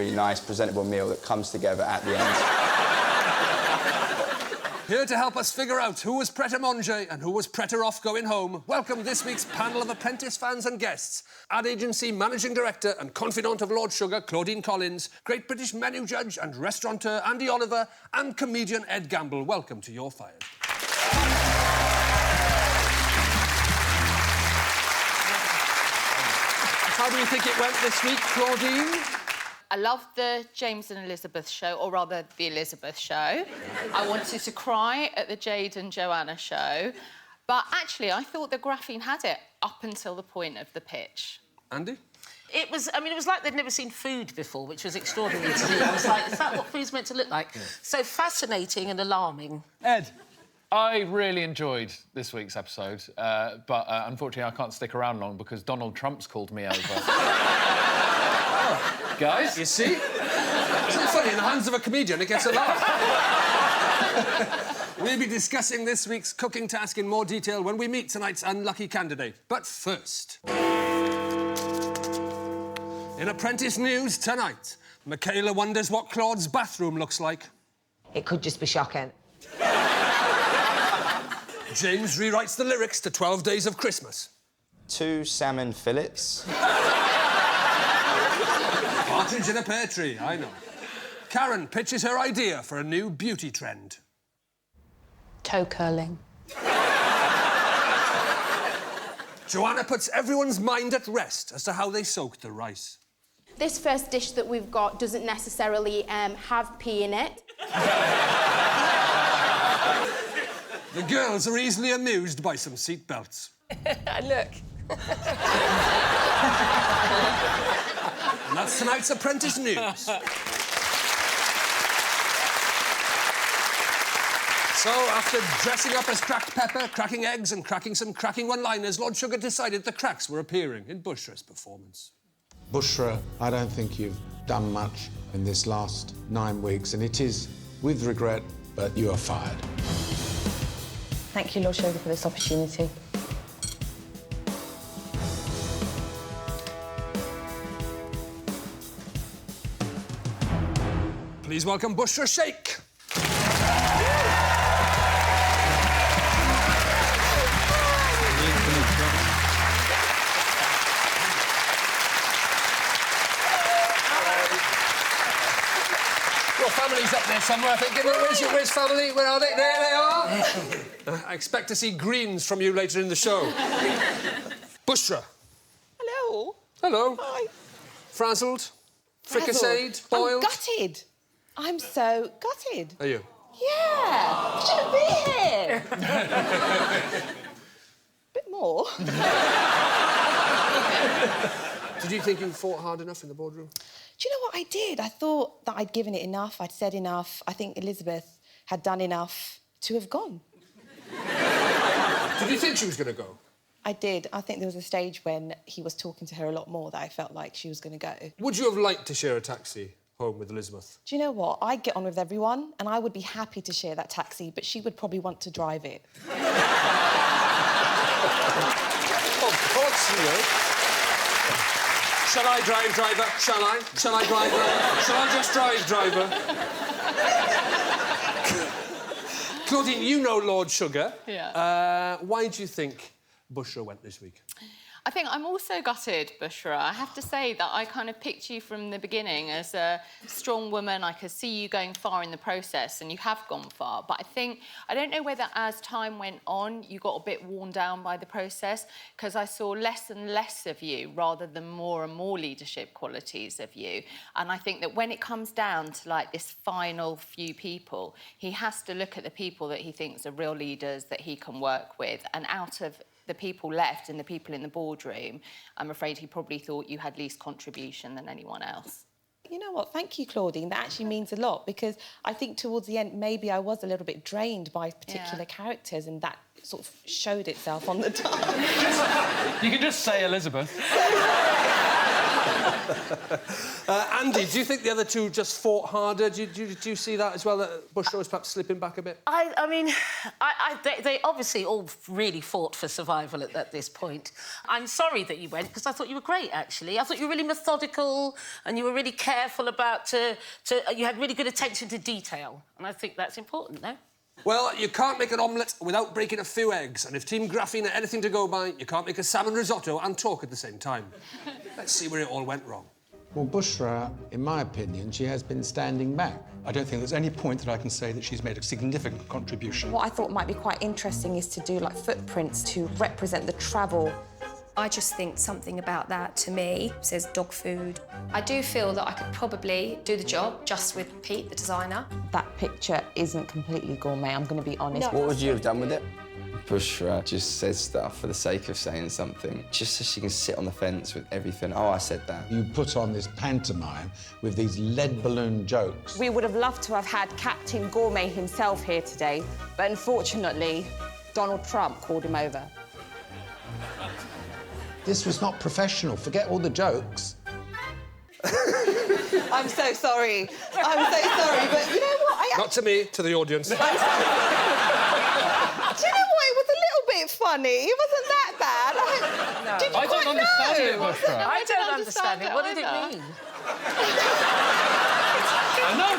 really nice, presentable meal that comes together at the end. Here to help us figure out who was pret-a-manger and who was pretter-off going home, welcome this week's panel of Apprentice fans and guests. Ad agency managing director and confidant of Lord Sugar, Claudine Collins, Great British menu judge and restaurateur Andy Oliver, and comedian Ed Gamble. Welcome to Your Fired. How do you think it went this week, Claudine? I loved the James and Elizabeth show, or rather, the Elizabeth show. I wanted to cry at the Jade and Joanna show. But actually, I thought the graphene had it up until the point of the pitch. Andy? It was like they'd never seen food before, which was extraordinary to me. I was like, is that what food's meant to look like? Yeah. So fascinating and alarming. Ed? I really enjoyed this week's episode, but unfortunately I can't stick around long because Donald Trump's called me over. Guys? You see? Isn't it funny? In the hands of a comedian, it gets a laugh. We'll be discussing this week's cooking task in more detail when we meet tonight's unlucky candidate. But first... In Apprentice news tonight, Michaela wonders what Claude's bathroom looks like. It could just be shocking. James rewrites the lyrics to 12 Days of Christmas. 2 salmon fillets. Partridge in a pear tree, I know. Karen pitches her idea for a new beauty trend. Toe curling. Joanna puts everyone's mind at rest as to how they soaked the rice. This first dish that we've got doesn't necessarily have pea in it. The girls are easily amused by some seat belts. Look. And that's tonight's Apprentice news. So, after dressing up as cracked pepper, cracking eggs and cracking some cracking one-liners, Lord Sugar decided the cracks were appearing in Bushra's performance. Bushra, I don't think you've done much in this last 9 weeks, and it is with regret, but you are fired. Thank you, Lord Sugar, for this opportunity. Please welcome Bushra Sheikh. Your family's up there somewhere, I think. Where's family? Where are they? There they are. I expect to see greens from you later in the show. Bushra. Hello. Hello. Hi. Frazzled? Fricasseed? Boiled? I'm gutted. I'm so gutted. Are you? Yeah. Shouldn't be here. Bit more. Did you think you fought hard enough in the boardroom? Do you know what I did? I thought that I'd given it enough, I'd said enough. I think Elizabeth had done enough to have gone. Did you think she was going to go? I did. I think there was a stage when he was talking to her a lot more that I felt like she was going to go. Would you have liked to share a taxi home with Elizabeth? Do you know what? I get on with everyone and I would be happy to share that taxi, but she would probably want to drive it. Of course you would. Shall I drive, driver? Shall I? Shall I drive, driver? Shall I just drive, driver? Claudine, you know Lord Sugar. Yeah. Why do you think Bushra went this week? I think I'm also gutted, Bushra. I have to say that I kind of picked you from the beginning as a strong woman. I could see you going far in the process, and you have gone far. But I don't know whether as time went on, you got a bit worn down by the process, because I saw less and less of you rather than more and more leadership qualities of you. And I think that when it comes down to, like, this final few people, he has to look at the people that he thinks are real leaders that he can work with. And out of the people left and the people in the boardroom, I'm afraid he probably thought you had least contribution than anyone else. You know what? Thank you, Claudine. That actually means a lot, because I think towards the end, maybe I was a little bit drained by particular characters, and that sort of showed itself on the time. You can just say Elizabeth. Andy, do you think the other two just fought harder? Do you see that as well, that Bushra was perhaps slipping back a bit? I mean, they obviously all really fought for survival at this point. I'm sorry that you went, because I thought you were great, actually. I thought you were really methodical and you were really careful about you had really good attention to detail. And I think that's important, no? Well, you can't make an omelette without breaking a few eggs, and if Team Graphene are anything to go by, you can't make a salmon risotto and talk at the same time. Let's see where it all went wrong. Well, Bushra, in my opinion, she has been standing back. I don't think there's any point that I can say that she's made a significant contribution. What I thought might be quite interesting is to do, like, footprints to represent the travel. I just think something about that, to me, says dog food. I do feel that I could probably do the job just with Pete, the designer. That picture isn't completely gourmet, I'm going to be honest. What would you have done with it? Bushra just says stuff for the sake of saying something, just so she can sit on the fence with everything. Oh, I said that. You put on this pantomime with these lead balloon jokes. We would have loved to have had Captain Gourmet himself here today, but unfortunately, Donald Trump called him over. This was not professional. Forget all the jokes. I'm so sorry. I'm so sorry, but you know what? Not to me, to the audience. Do you know what? It was a little bit funny. It wasn't that bad. Did you I don't understand it, Bushra. I don't understand it. What did it mean?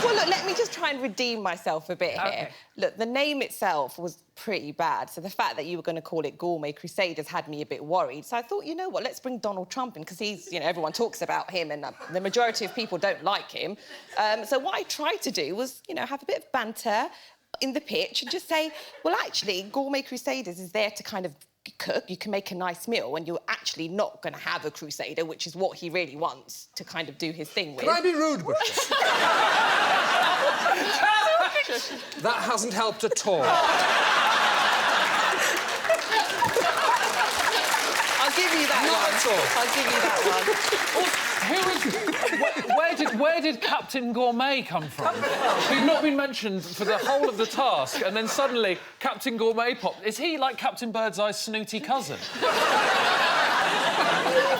Well, look, let me just try and redeem myself a bit here. Okay. Look, the name itself was pretty bad, so the fact that you were going to call it Gourmet Crusaders had me a bit worried. So I thought, you know what, let's bring Donald Trump in, because he's, you know, everyone talks about him and the majority of people don't like him. So what I tried to do was, you know, have a bit of banter in the pitch and just say, well, actually, Gourmet Crusaders is there to kind of cook. You can make a nice meal and you're actually not going to have a crusader, which is what he really wants to kind of do his thing with. Can I be rude, Bushra? That hasn't helped at all. I'll give you that one. I'll give you that one. Where did Captain Gourmet come from? He'd not been mentioned for the whole of the task, and then suddenly Captain Gourmet popped. Is he like Captain Birdseye's snooty cousin? You've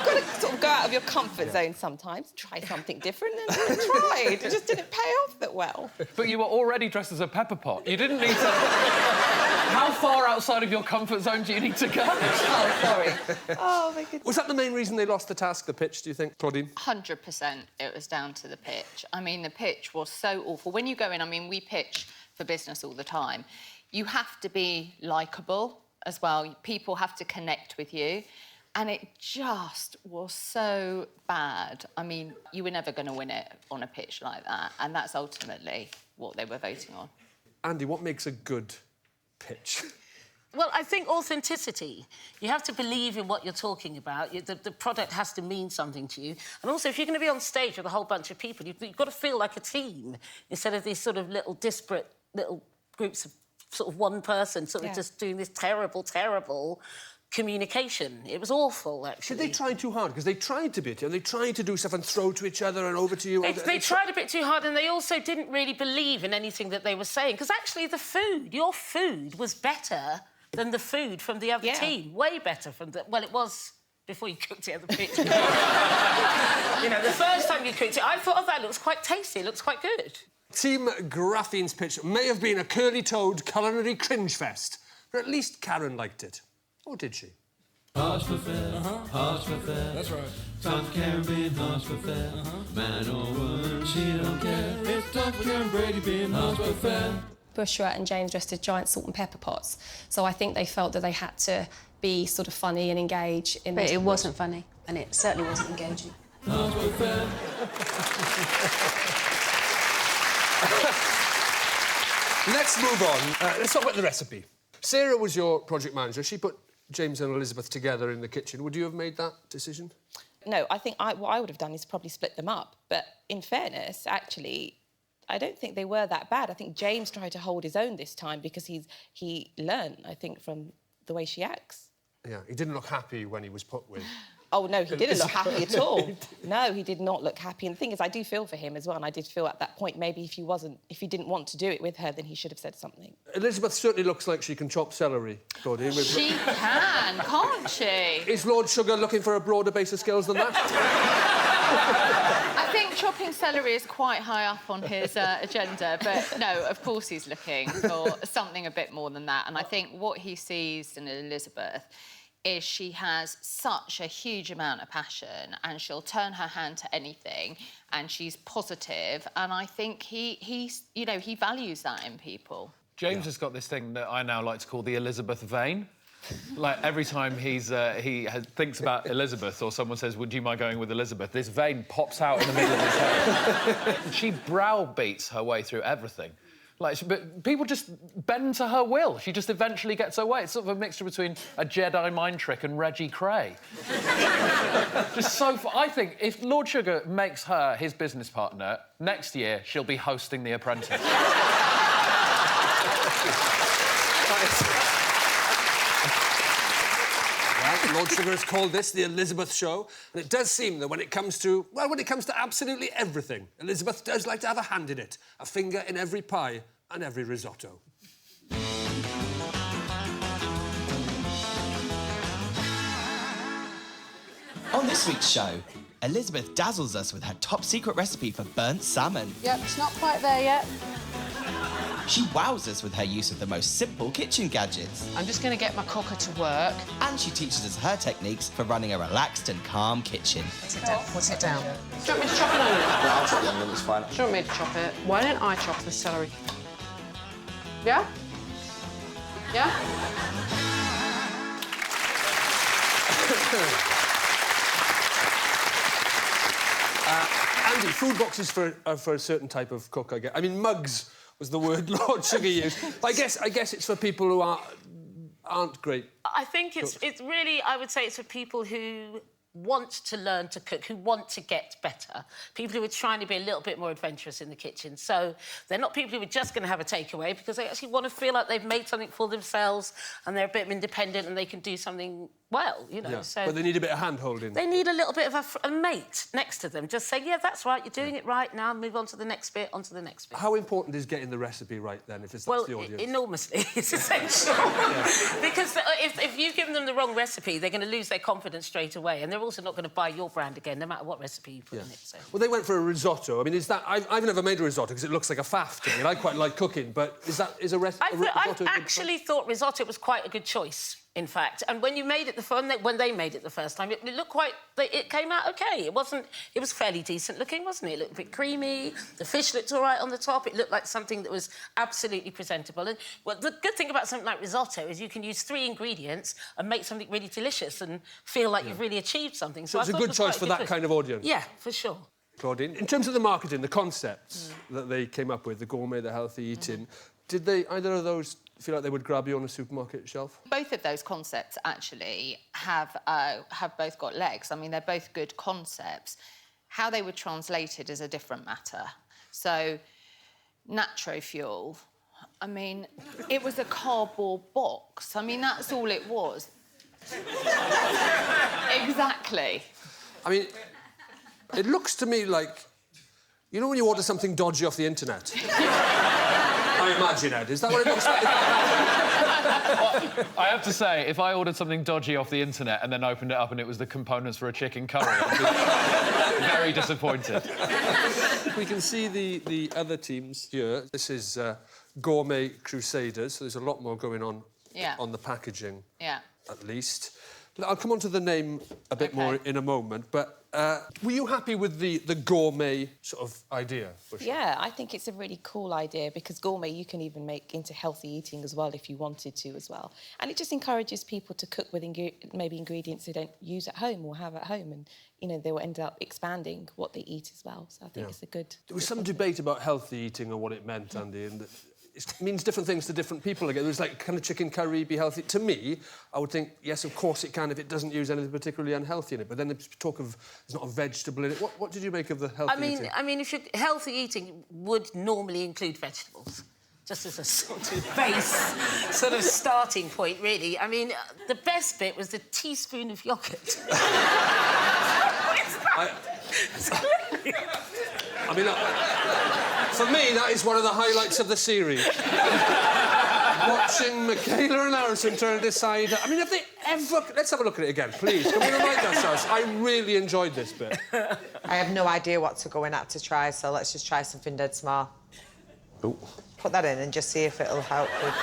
got to sort of go out of your comfort zone sometimes, try something different, and I tried. It just didn't pay off that well. But you were already dressed as a pepper pot. You didn't need to... How far outside of your comfort zone do you need to go? Oh, sorry. Oh, my goodness. Was that the main reason they lost the task, the pitch, do you think, Claudine? 100% it was down to the pitch. I mean, the pitch was so awful. When you go in, I mean, we pitch for business all the time. You have to be likeable as well. People have to connect with you. And it just was so bad. I mean, you were never going to win it on a pitch like that. And that's ultimately what they were voting on. Andy, what makes a good pitch? Well, I think authenticity. You have to believe in what you're talking about. The product has to mean something to you. And also, if you're going to be on stage with a whole bunch of people, you've got to feel like a team instead of these sort of little disparate little groups of sort of one person sort of just doing this terrible, terrible communication. It was awful, actually. Did they try too hard? Because they tried to beat you, and they tried to do stuff and throw to each other and over to you. They tried a bit too hard, and they also didn't really believe in anything that they were saying. Because actually, your food was better than the food from the other team. Way better from the... Well, it was before you cooked it at the pitch. You know, the first time you cooked it, I thought, oh, that looks quite tasty. It looks quite good. Team Graphene's pitch may have been a curly-toed culinary cringe fest, but at least Karen liked it. Or did she? Harsh for fair, harsh for fair. That's right. Time for Karen being harsh for fair. Man or woman, she don't care. It's time for Karen Brady being harsh for fair. Bushra and James dressed as giant salt and pepper pots, so I think they felt that they had to be sort of funny and engage in. But it wasn't funny, and it certainly wasn't engaging. Harsh for fair. Let's move on. Let's talk about the recipe. Sarah was your project manager. She put James and Elizabeth together in the kitchen. Would you have made that decision? No, I think what I would have done is probably split them up. But in fairness, actually, I don't think they were that bad. I think James tried to hold his own this time because he learned, I think, from the way she acts. Yeah, he didn't look happy when he was put with... Oh, no, he didn't look happy at all. No, he did not look happy. And the thing is, I do feel for him as well, and I did feel at that point maybe if he didn't want to do it with her, then he should have said something. Elizabeth certainly looks like she can chop celery, Claudine. She can, can't she? Is Lord Sugar looking for a broader base of skills than that? I think chopping celery is quite high up on his agenda, but no, of course he's looking for something a bit more than that. And I think what he sees in Elizabeth is she has such a huge amount of passion and she'll turn her hand to anything and she's positive, and I think he values that in people. James has got this thing that I now like to call the Elizabeth vein. Like, every time he thinks about Elizabeth or someone says, would you mind going with Elizabeth, this vein pops out in the middle of his head. She browbeats her way through everything. But people just bend to her will. She just eventually gets her way. It's sort of a mixture between a Jedi mind trick and Reggie Cray. Just so... I think if Lord Sugar makes her his business partner, next year she'll be hosting The Apprentice. Well, Lord Sugar has called this the Elizabeth Show, and it does seem that when it comes to absolutely everything, Elizabeth does like to have a hand in it, a finger in every pie and every risotto. On this week's show, Elizabeth dazzles us with her top-secret recipe for burnt salmon. Yep, it's not quite there yet. She wows us with her use of the most simple kitchen gadgets. I'm just going to get my cooker to work. And she teaches us her techniques for running a relaxed and calm kitchen. Put it down. Put it down. Do you want me to chop an onion? No, I'll chop the onion, it's fine. Do you want me to chop it? Why don't I chop the celery? Yeah? Yeah? Andy, food boxes for a certain type of cook, I guess. I mean, mugs was the word Lord Sugar used. But I guess it's for people who aren't great. I think it's really, I would say it's for people who want to learn to cook, who want to get better, people who are trying to be a little bit more adventurous in the kitchen. So they're not people who are just going to have a takeaway because they actually want to feel like they've made something for themselves and they're a bit independent and they can do something well, you know. Yeah. So but they need a bit of hand-holding. They need a little bit of a mate next to them. Just say, yeah, that's right, you're doing it right, now move on to the next bit, on to the next bit. How important is getting the recipe right, then, if it's well, the audience? Enormously. It's essential. Because if you give them the wrong recipe, they're going to lose their confidence straight away, and they're also not going to buy your brand again, no matter what recipe you put in it. So. Well, they went for a risotto. I mean, is that... I've never made a risotto because it looks like a faff to me, and I quite like cooking, but is a risotto I actually thought risotto was quite a good choice. In fact, and when you made it when they made it the first time, it looked quite... It came out OK. It was fairly decent looking, wasn't it? It looked a bit creamy, the fish looked all right on the top, it looked like something that was absolutely presentable. And well, the good thing about something like risotto is you can use 3 ingredients and make something really delicious and feel like you've really achieved something. So it's a good choice for that kind of audience? Yeah, for sure. Claudine, in terms of the marketing, the concepts that they came up with, the gourmet, the healthy eating, did either of those feel like they would grab you on a supermarket shelf? Both of those concepts, actually, have both got legs. I mean, they're both good concepts. How they were translated is a different matter. So, Natro Fuel, I mean, it was a cardboard box. I mean, that's all it was. Exactly. I mean, it looks to me like... You know when you order something dodgy off the internet? I imagine, Ed. Is that what it looks like? I have to say, if I ordered something dodgy off the internet and then opened it up and it was the components for a chicken curry, I'd be very disappointed. We can see the other teams here. This is Gourmet Crusaders, so there's a lot more going on on the packaging, at least. I'll come on to the name a bit more in a moment, but were you happy with the gourmet sort of idea? Yeah, I think it's a really cool idea because gourmet you can even make into healthy eating as well if you wanted to as well. And it just encourages people to cook with maybe ingredients they don't use at home or have at home, and, you know, they will end up expanding what they eat as well. So I think it's a good... There was some debate about healthy eating and what it meant, Andy, and... It means different things to different people. Again, there's like, can a chicken curry be healthy? To me, I would think, yes, of course it can if it doesn't use anything particularly unhealthy in it. But then there's talk of there's not a vegetable in it. What did you make of the healthy eating? I mean, healthy eating would normally include vegetables, just as a sort of base, sort of starting point, really. I mean, the best bit was the teaspoon of yoghurt. I mean, for me, that is one of the highlights of the series. Watching Michaela and Harrison turn to decide... I mean, have they ever... Let's have a look at it again, please. Can we remind ourselves? I really enjoyed this bit. I have no idea what to go in at to try, so let's just try something dead small. Ooh. Put that in and just see if it'll help with...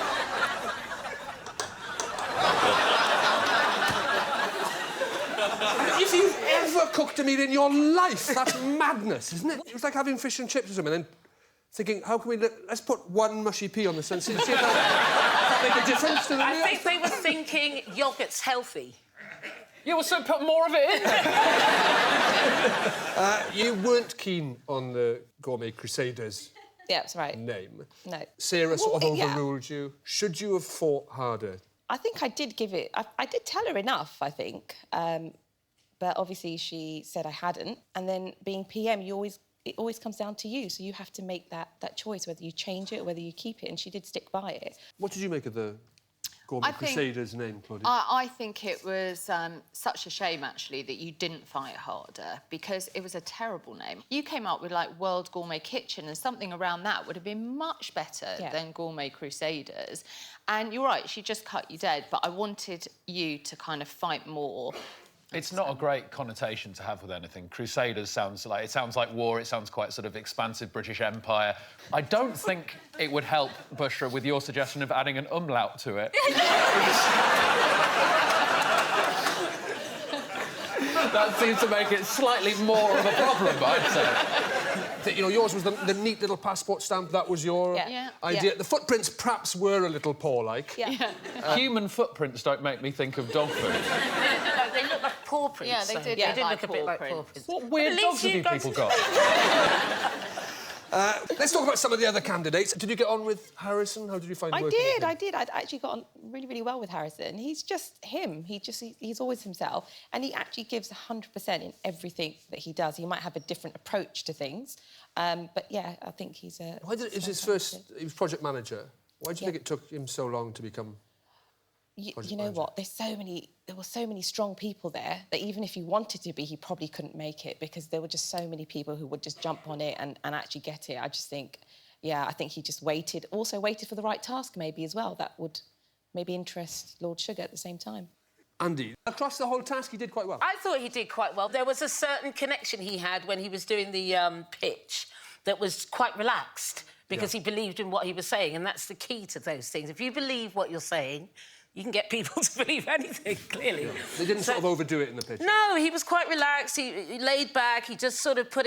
If you've ever cooked a meal in your life, that's madness, isn't it? It was like having fish and chips or something, and then thinking, how can we... Let's put one mushy pea on the sun, see if that make a difference to the meal. I think they were thinking yoghurt's healthy. Yeah, well, so put more of it in. You weren't keen on the Gourmet Crusaders Yeah, that's right. name. No. Sarah sort of yeah. overruled you. Should you have fought harder? I think I did give it... I did tell her enough, I think. But obviously she said I hadn't. And then being PM, it always comes down to you, so you have to make that choice, whether you change it or whether you keep it, and she did stick by it. What did you make of the Gourmet Crusaders name, Claudia? I think it was such a shame, actually, that you didn't fight harder, because it was a terrible name. You came up with, like, World Gourmet Kitchen, and something around that would have been much better than Gourmet Crusaders. And you're right, she just cut you dead, but I wanted you to kind of fight more. It's not a great connotation to have with anything. Crusaders sounds like war. It sounds quite sort of expansive British Empire. I don't think it would help, Bushra, with your suggestion of adding an umlaut to it. That seems to make it slightly more of a problem, I'd say. You know, yours was the neat little passport stamp. That was your idea. Yeah. The footprints perhaps were a little paw-like. Yeah. Human footprints don't make me think of dog food. No, they look like paw prints. Yeah, they did. They look did like look a bit like paw paw prints. prints. What weird dogs have you people got? Let's talk about some of the other candidates. Did you get on with Harrison? How did you find working with him? I did. I'd actually got on really, really well with Harrison. He's just him. He's always himself, and he actually gives 100% in everything that he does. He might have a different approach to things, but yeah, I think he's a... He was project manager. Why do you think it took him so long to become... You know what? There were so many strong people there that even if he wanted to be, he probably couldn't make it, because there were just so many people who would just jump on it and actually get it. I just think, I think he just waited. Also waited for the right task, maybe, as well. That would maybe interest Lord Sugar at the same time. Andy, across the whole task, he did quite well. I thought he did quite well. There was a certain connection he had when he was doing the pitch that was quite relaxed, because he believed in what he was saying, and that's the key to those things. If you believe what you're saying, you can get people to believe anything, clearly. They didn't sort of overdo it in the pitch. No, he was quite relaxed. He laid back. He just sort of put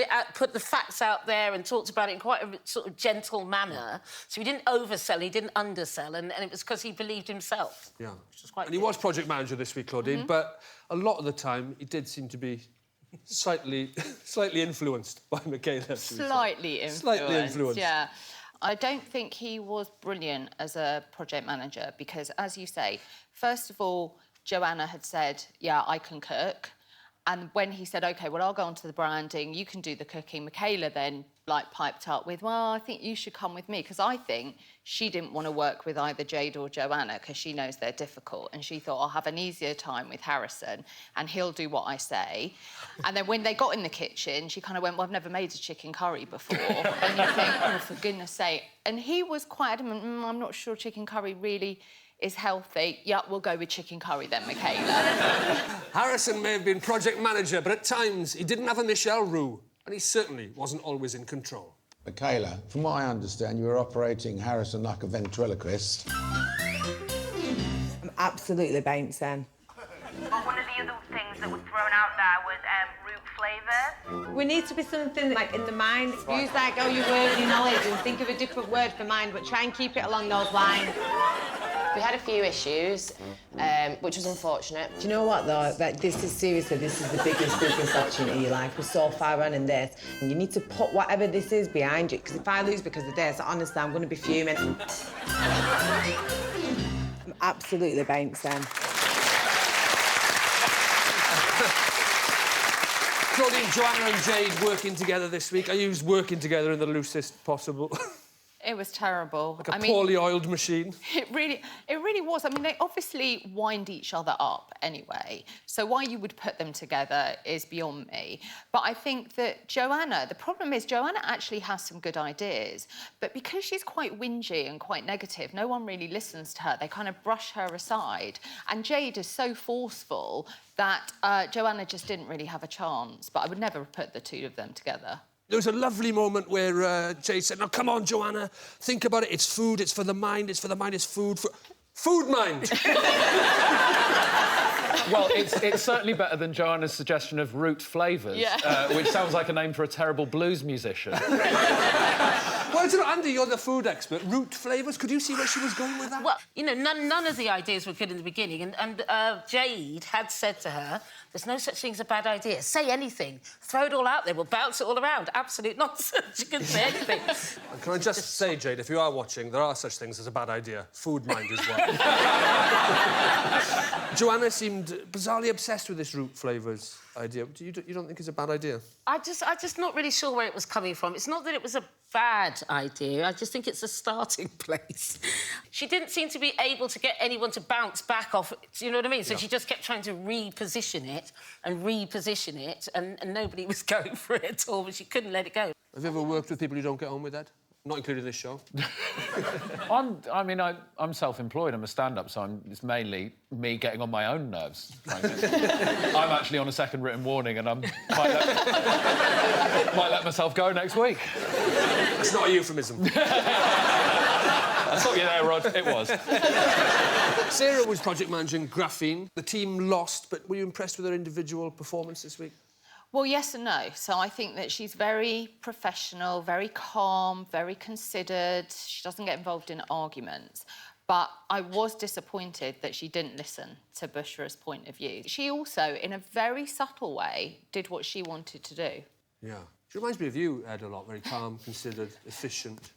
the facts out there and talked about it in quite a sort of gentle manner. So he didn't oversell, he didn't undersell, and it was because he believed himself. Yeah. Which was quite and he was project manager this week, Claudine, but a lot of the time he did seem to be slightly influeed by Michaela. Slightly influenced, yeah. I don't think he was brilliant as a project manager because, as you say, first of all, Joanna had said, yeah, I can cook. And when he said, OK, well, I'll go on to the branding, you can do the cooking, Michaela then, piped up with, well, I think you should come with me, because I think she didn't want to work with either Jade or Joanna because she knows they're difficult, and she thought, I'll have an easier time with Harrison and he'll do what I say. And then when they got in the kitchen, she kind of went, well, I've never made a chicken curry before. And you think, oh, for goodness sake. And he was quite adamant, I'm not sure chicken curry really is healthy. Yeah, we'll go with chicken curry then, Michaela. Harrison may have been project manager, but at times he didn't have a Michelle Roux, and he certainly wasn't always in control. Michaela, from what I understand, you were operating Harrison like a ventriloquist. I'm absolutely bouncing. Well, one of the other things that was thrown out there was root flavours. We need to be something like in the mind. Use like all your wordy knowledge and think of a different word for mind, but try and keep it along those lines. We had a few issues, which was unfortunate. Do you know what, though? This is the biggest business opportunity in your life. We're so far on in this, and you need to put whatever this is behind you, because if I lose because of this, honestly, I'm going to be fuming. I'm absolutely bouncing. Claudine, Joanna and Jade working together this week. I used working together in the loosest possible... It was terrible. Like a poorly oiled machine. It really was. I mean, they obviously wind each other up anyway. So why you would put them together is beyond me. But I think that Joanna, the problem is Joanna actually has some good ideas, but because she's quite whingy and quite negative, no one really listens to her. They kind of brush her aside. And Jade is so forceful that Joanna just didn't really have a chance. But I would never put the two of them together. There was a lovely moment where Jade said, "Now, come on, Joanna, think about it. It's food, it's for the mind, it's for the mind, it's food for... Food mind!" Well, it's certainly better than Joanna's suggestion of root flavours, which sounds like a name for a terrible blues musician. Well, I don't know, Andy, you're the food expert. Root flavours, could you see where she was going with that? Well, you know, none of the ideas were good in the beginning, and Jade had said to her, there's no such thing as a bad idea. Say anything. Throw it all out there. We'll bounce it all around. Absolute nonsense. You couldn't say anything. Can I just say, Jade, if you are watching, there are such things as a bad idea. Food mind as well. Joanna seemed bizarrely obsessed with this root flavours idea. You don't think it's a bad idea? I'm just not really sure where it was coming from. It's not that it was a bad idea. I just think it's a starting place. She didn't seem to be able to get anyone to bounce back off it. Do you know what I mean? So she just kept trying to reposition it, and nobody was going for it at all, but she couldn't let it go. Have you ever worked with people you don't get on with, Ed? Not including this show. I'm self-employed. I'm a stand-up, so it's mainly me getting on my own nerves. I'm actually on a second written warning, and I might let myself go next week. That's not a euphemism. I thought you there, Rod. It was. Sarah was project managing Graphene. The team lost, but were you impressed with her individual performance this week? Well, yes and no. So I think that she's very professional, very calm, very considered. She doesn't get involved in arguments. But I was disappointed that she didn't listen to Bushra's point of view. She also, in a very subtle way, did what she wanted to do. Yeah. She reminds me of you, Ed, a lot. Very calm, considered, efficient.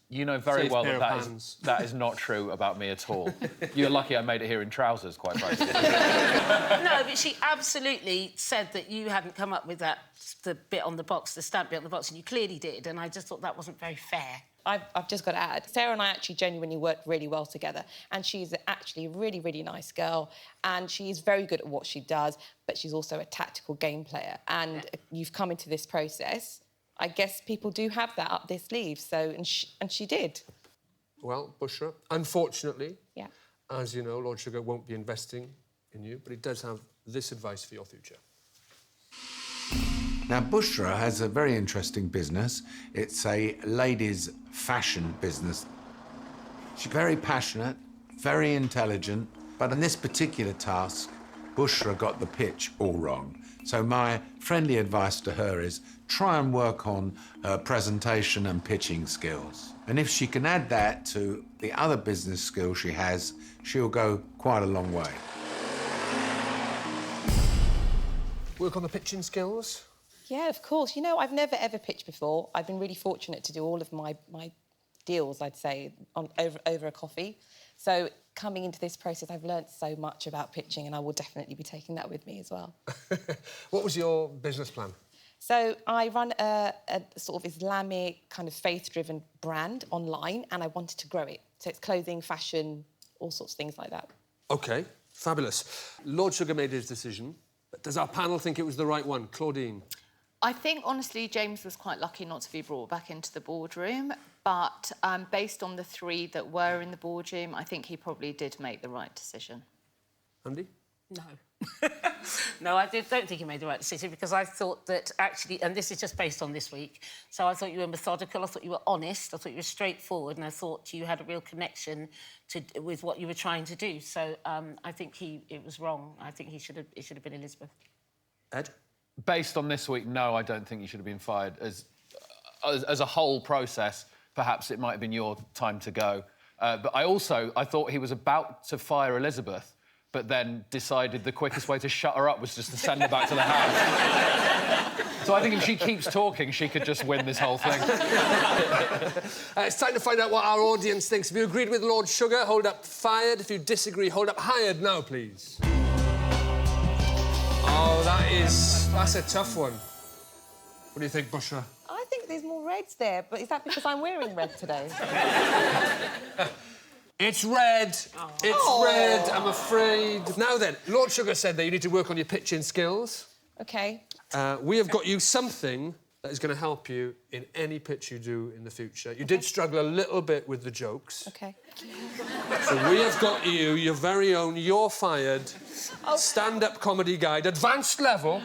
You know very well that is not true about me at all. You're lucky I made it here in trousers, quite frankly. No, but she absolutely said that you hadn't come up with the bit on the box, the stamp bit on the box, and you clearly did, and I just thought that wasn't very fair. I've just got to add, Sarah and I actually genuinely work really well together, and she's actually a really, really nice girl, and she's very good at what she does, but she's also a tactical game player, and you've come into this process. I guess people do have that up their sleeve, so... And she did. Well, Bushra, unfortunately, as you know, Lord Sugar won't be investing in you, but he does have this advice for your future. Now, Bushra has a very interesting business. It's a ladies' fashion business. She's very passionate, very intelligent, but in this particular task, Bushra got the pitch all wrong. So my friendly advice to her is try and work on her presentation and pitching skills. And if she can add that to the other business skills she has, she'll go quite a long way. Work on the pitching skills? Yeah, of course. You know, I've never, ever pitched before. I've been really fortunate to do all of my deals, I'd say, over a coffee. So coming into this process, I've learnt so much about pitching, and I will definitely be taking that with me as well. What was your business plan? So I run a sort of Islamic, kind of faith-driven brand online, and I wanted to grow it. So it's clothing, fashion, all sorts of things like that. OK, fabulous. Lord Sugar made his decision, but does our panel think it was the right one? Claudine? I think, honestly, James was quite lucky not to be brought back into the boardroom, but based on the three that were in the boardroom, I think he probably did make the right decision. Andy? No. No, I don't think he made the right decision, because I thought that actually, and this is just based on this week, so I thought you were methodical, I thought you were honest, I thought you were straightforward, and I thought you had a real connection with what you were trying to do. So I think it was wrong. I think it should have been Elizabeth. Ed? Based on this week, no, I don't think you should have been fired. As a whole process, perhaps it might have been your time to go. But I thought he was about to fire Elizabeth, but then decided the quickest way to shut her up was just to send her back to the house. So I think if she keeps talking, she could just win this whole thing. It's time to find out what our audience thinks. If you agreed with Lord Sugar, hold up fired. If you disagree, hold up hired now, please. Oh, that's a tough one. What do you think, Bushra? I think There's more reds there, but is that because I'm wearing red today? It's red. It's red, I'm afraid. Now then, Lord Sugar said that you need to work on your pitching skills. OK. We have got you something that is going to help you in any pitch you do in the future. You did struggle a little bit with the jokes. OK. So we have got you your very own You're Fired stand-up comedy guide, advanced level.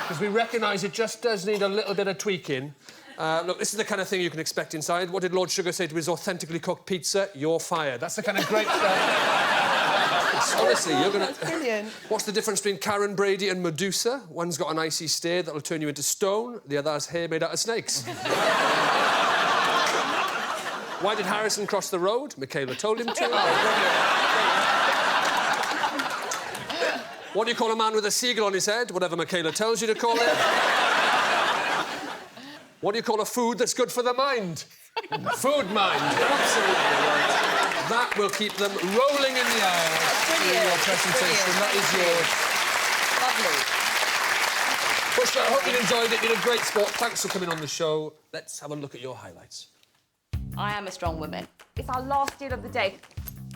Because we recognise it just does need a little bit of tweaking. Look, this is the kind of thing you can expect inside. What did Lord Sugar say to his authentically cooked pizza? You're fired. That's the kind of great stuff. Honestly, you're gonna... That's brilliant. What's the difference between Karen Brady and Medusa? One's got an icy stare that'll turn you into stone, the other has hair made out of snakes. Why did Harrison cross the road? Michaela told him to. What do you call a man with a seagull on his head? Whatever Michaela tells you to call it. What do you call a food that's good for the mind? Food mind. Absolutely right. That will keep them rolling in the aisles. Brilliant. Your presentation. That is yours. Lovely. Bushra, I hope you enjoyed it. You're a great sport. Thanks for coming on the show. Let's have a look at your highlights. I am a strong woman. It's our last deal of the day.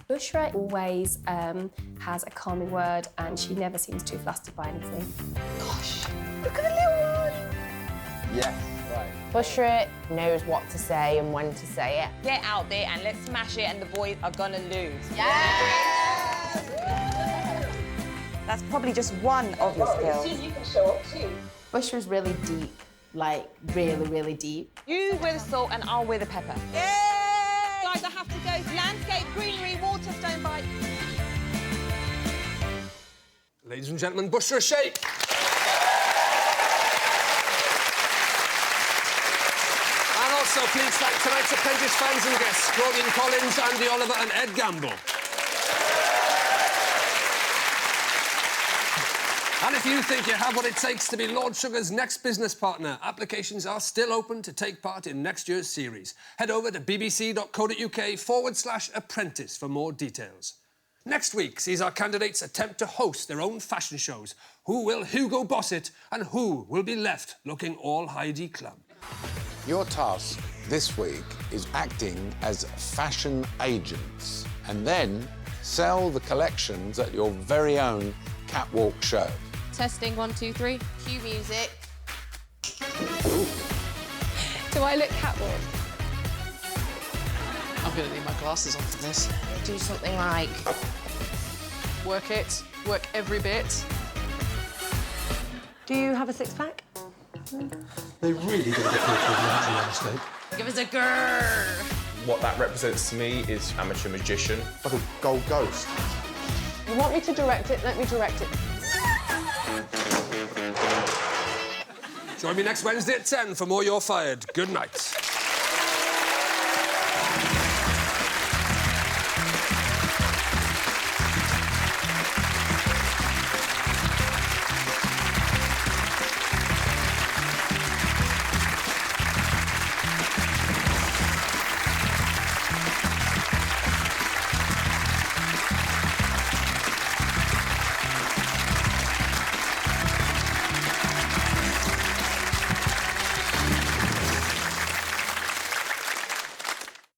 Bushra always has a calming word and she never seems too flustered by anything. Gosh, look at the little one. Yeah, right. Bushra knows what to say and when to say it. Get out there and let's smash it and the boys are gonna lose. Yes! That's probably just one of your skills. You can show up too. Bushra's really deep, like really, really deep. You wear the salt and I'll wear the pepper. Yay! Guys, I have to go. Landscape, greenery, water, stone bite. Ladies and gentlemen, Bushra Sheikh. And also, please thank tonight's Apprentice fans and guests, Claudine Collins, Andy Oliver and Ed Gamble. And if you think you have what it takes to be Lord Sugar's next business partner, applications are still open to take part in next year's series. Head over to bbc.co.uk/apprentice for more details. Next week sees our candidates attempt to host their own fashion shows. Who will Hugo boss it and who will be left looking all Heidi Klum? Your task this week is acting as fashion agents and then sell the collections at your very own catwalk show. Testing 1, 2, 3. Cue music. Do I look catwalk? I'm going to need my glasses on for this. Do something like... Work it. Work every bit. Do you have a six-pack? They really don't get people with the landscape. Give us a grrr. What that represents to me is amateur magician. Like a gold ghost. You want me to direct it? Let me direct it. Join me next Wednesday at 10 for more You're Fired. Good night.